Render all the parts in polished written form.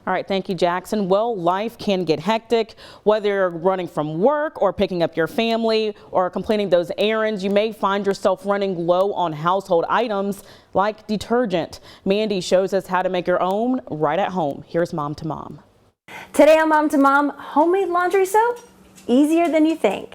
All right, thank you, Jackson. Well, life can get hectic, whether you're running from work or picking up your family or completing those errands. You may find yourself running low on household items like detergent. Mandy shows us how to make your own right at home. Here's Mom to Mom. Today on Mom to Mom, homemade laundry soap, easier than you think.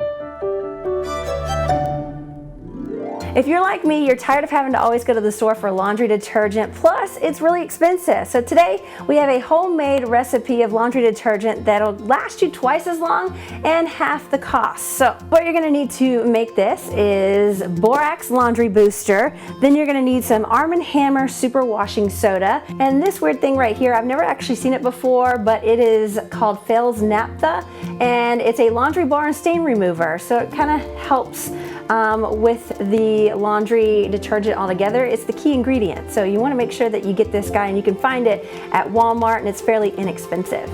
If you're like me, you're tired of having to always go to the store for laundry detergent, plus it's really expensive. So today we have a homemade recipe of laundry detergent that'll last you twice as long and half the cost. So what you're gonna need to make this is borax laundry booster, then you're gonna need some Arm & Hammer super washing soda, and this weird thing right here, I've never actually seen it before, but it is called Fels Naphtha, and it's a laundry bar and stain remover, so it kind of helps with the laundry detergent altogether. It's the key ingredient, so you want to make sure that you get this guy, and you can find it at Walmart, and it's fairly inexpensive.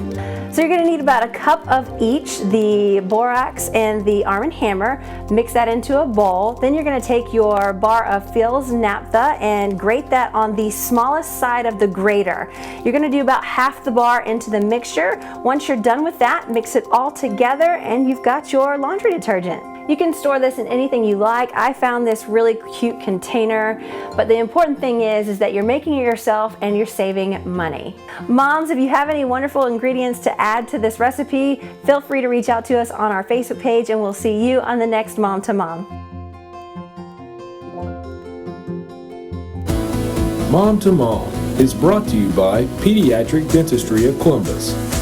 So you're going to need about a cup of each, the borax and the Arm & Hammer. Mix that into a bowl. Then you're going to take your bar of Fels Naphtha and grate that on the smallest side of the grater. You're going to do about half the bar into the mixture. Once you're done with that, mix it all together and you've got your laundry detergent. You can store this in anything you like. I found this really cute container, but the important thing is that you're making it yourself and you're saving money. Moms, if you have any wonderful ingredients to add to this recipe, feel free to reach out to us on our Facebook page, and we'll see you on the next Mom to Mom. Mom to Mom is brought to you by Pediatric Dentistry of Columbus.